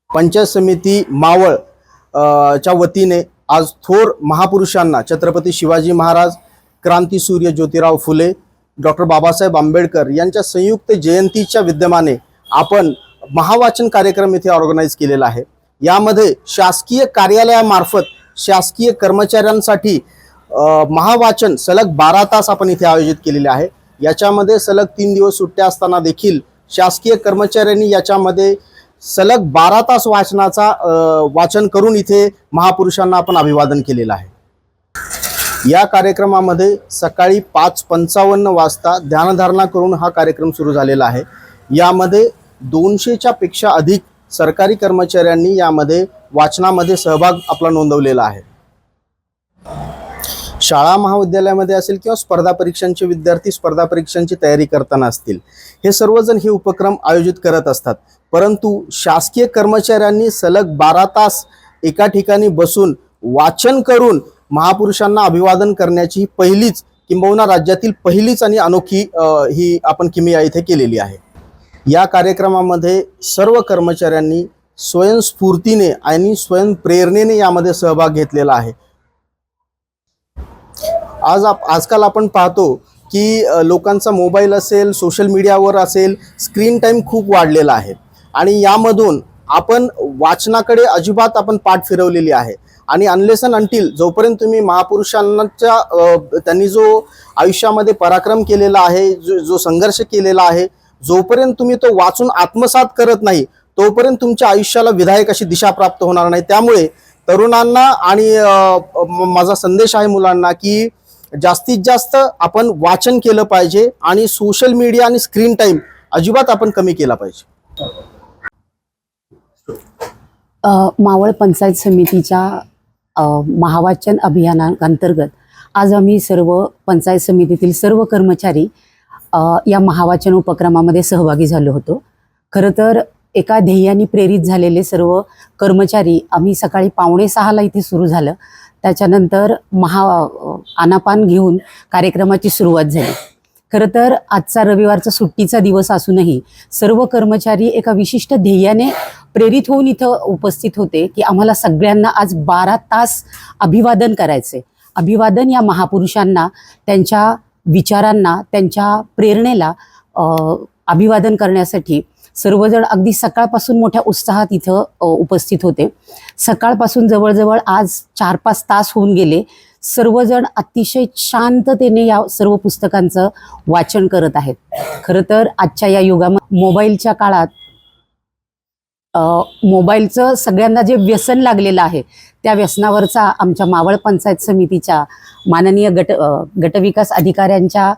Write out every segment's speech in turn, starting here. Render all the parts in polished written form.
पंचायत समिती मावळ च्या वतीने आज थोर महापुरुषांना छत्रपती शिवाजी महाराज, क्रांतीसूर्य ज्योतिराव फुले, डॉक्टर बाबासाहेब आंबेडकर यांच्या संयुक्त जयंतीच्या विद्यमाने आपण महावाचन कार्यक्रम इथे ऑर्गनाइज केलेला आहे। यामध्ये शासकीय कार्यालयामार्फत शासकीय कर्मचाऱ्यांसाठी महावाचन सलग 12 तास आपण इथे आयोजित केलेले आहे। याच्यामध्ये सलग 3 दिवस सुट्ट्या असताना देखील शासकीय कर्मचाऱ्यांनी याच्यामध्ये सलग 12 तास वाचन करून इथे महापुरुषांना आपण अभिवादन केलेलं आहे। या कार्यक्रमामध्ये सकाळी 5:55 वाजता ध्यानधारणा करून हा कार्यक्रम सुरू झालेला आहे। यामध्ये 200च्या पेक्षा अधिक सरकारी कर्मचाऱ्यांनी यामध्ये वाचनामध्ये सहभाग आपला नोंदवलेला आहे। शाळा महाविद्यालयामध्ये असेल किंवा स्पर्धा परीक्षांचे विद्यार्थी स्पर्धा परीक्षांची तयारी करताना असतील, हे सर्वजण हे उपक्रम आयोजित करत असतात। परंतु शासकीय कर्मचाऱ्यांनी सलग 12 तास एका ठिकाणी बसून वाचन करून महापुरुषांना अभिवादन करण्याची पहिलीच किंबहुना राज्यातील पहिलीच आणि अनोखी ही आपण किमया इथे केलेली आहे। या कार्यक्रमामध्ये सर्व कर्मचाऱ्यांनी स्वयंस्फूर्तीने आणि स्वयंप्रेरणेने यामध्ये सहभाग घेतलेला आहे। आजकाल आपण पाहतो की लोकांचा मोबाईल असेल, सोशल मीडियावर असेल, स्क्रीन टाइम खूप वाढलेला आहे आणि यामधून आपण वाचनाकडे अजिबात आपण पाठ फिरवलेली आहे। आणि अनलेस अँड अंटिल जोपर्यंत तुम्ही महापुरुषांच्या त्यांनी जो आयुष्यामध्ये पराक्रम केलेला आहे, जो संघर्ष केलेला आहे, जोपर्यंत तुम्ही तो वाचून आत्मसात करत नाही तोपर्यंत तुमच्या आयुष्याला विधायक अशी दिशा प्राप्त होणार नाही। त्यामुळे तरुणांना आणि माझा संदेश आहे मुलांना की जास्तीत जास्त आपण वाचन केलं पाहिजे आणि सोशल मीडिया आणि स्क्रीन टाइम अजिबात आपण कमी केला पाहिजे। मावळ पंचायत समितीच्या महावाचन अभियानांतर्गत आज आम्ही सर्व पंचायत समितीतील सर्व कर्मचारी या महावाचन उपक्रमामध्ये सहभागी झालो होतो। खरं तर एका ध्येयाने प्रेरित झालेले सर्व कर्मचारी आम्ही सकाळी 5:45 इथे सुरू झालं। त्याच्यानंतर आनापान घेऊन कार्यक्रमाची सुरुवात झाली। खरं तर आजचा रविवारचा सुट्टीचा दिवस असूनही सर्व कर्मचारी एका विशिष्ट ध्येयाने प्रेरित होऊन इथं उपस्थित होते की आम्हाला सगळ्यांना आज 12 तास अभिवादन करायचे। अभिवादन या महापुरुषांना, त्यांच्या विचारांना, त्यांच्या प्रेरणेला अभिवादन करण्यासाठी सर्वजण अगदी सकाळपासून मोठ्या उत्साहात इथं उपस्थित होते। सकाळपासून जवळजवळ आज 4-5 तास होऊन गेले। सर्वजण अतिशय शांततेने या सर्व पुस्तकांचं वाचन करत आहेत। खरं तर आजच्या या युगामध्ये मोबाईलच्या काळात मोबाईलचं सगळ्यांना जे व्यसन लागलेलं आहे त्या व्यसनावरचा आमच्या मावळ पंचायत समितीच्या माननीय गटविकास अधिकाऱ्यांच्या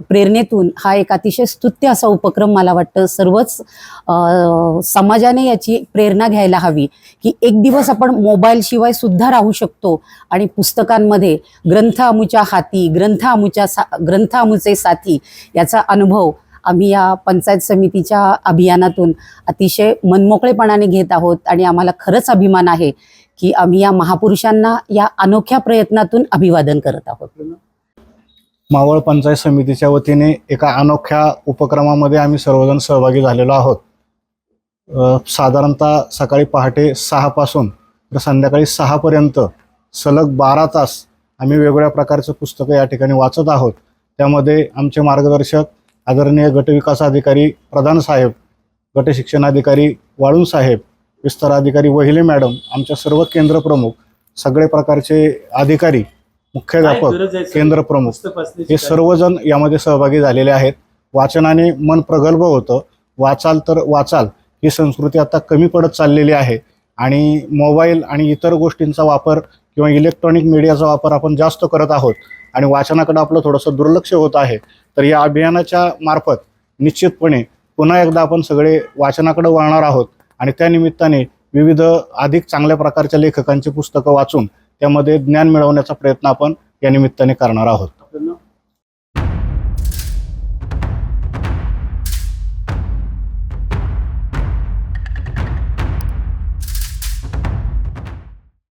प्रेरणेतून हा एक अतिशय स्तुत्य असा उपक्रम मला वाटतं सर्वच समाजाने याची प्रेरणा घ्यायला हवी की एक दिवस आपण मोबाईल शिवाय सुद्धा राहू शकतो आणि पुस्तकांमध्ये ग्रंथ अमुच्या हाती ग्रंथ अमुचे साथी याचा अनुभव आम्ही या पंचायत समितीच्या अभियानातून अतिशय मनमोकळेपणाने घेत आहोत आणि आम्हाला खरंच अभिमान आहे की आम्ही या महापुरुषांना या अनोख्या प्रयत्नातून अभिवादन करत आहोत। मावळ पंचायत समितीच्या वतीने एका अनोख्या उपक्रमामध्ये आम्ही सर्वजण सहभागी झालेलो आहोत। साधारणतः सकाळी पहाटे 6 पासून तर संध्याकाळी 6 पर्यंत सलग 12 तास आम्ही वेगवेगळ्या प्रकारचे पुस्तकं या ठिकाणी वाचत आहोत। त्यामध्ये आमचे मार्गदर्शक आदरणीय गटविकास अधिकारी प्रधान साहेब, गट शिक्षणाधिकारी वाळून साहेब विस्तार अधिकारी वहिले मॅडम, आमच्या सर्व केंद्र प्रमुख, सगळे प्रकारचे अधिकारी, मुख्याध्यापक, केंद्र प्रमुख हे सर्वजण यामध्ये सहभागी झालेले आहेत. वाचनाने मन प्रगल्भ होतं. वाचाल तर वाचाल ही संस्कृती आता कमी पडत चाललेली आहे आणि मोबाईल आणि इतर गोष्टींचा वापर किंवा इलेक्ट्रॉनिक मीडियाचा वापर आपण जास्त करत आहोत आणि वाचनाकडे आपलं थोडंसं दुर्लक्ष होत आहे. तर या अभियानाच्या मार्फत निश्चितपणे पुन्हा एकदा आपण सगळे वाचनाकडे वळणार आहोत आणि त्या निमित्ताने विविध अधिक चांगल्या प्रकारच्या लेखकांची पुस्तकं वाचून त्यामध्ये ज्ञान मिळवण्याचा प्रयत्न आपण या निमित्ताने करणार आहोत.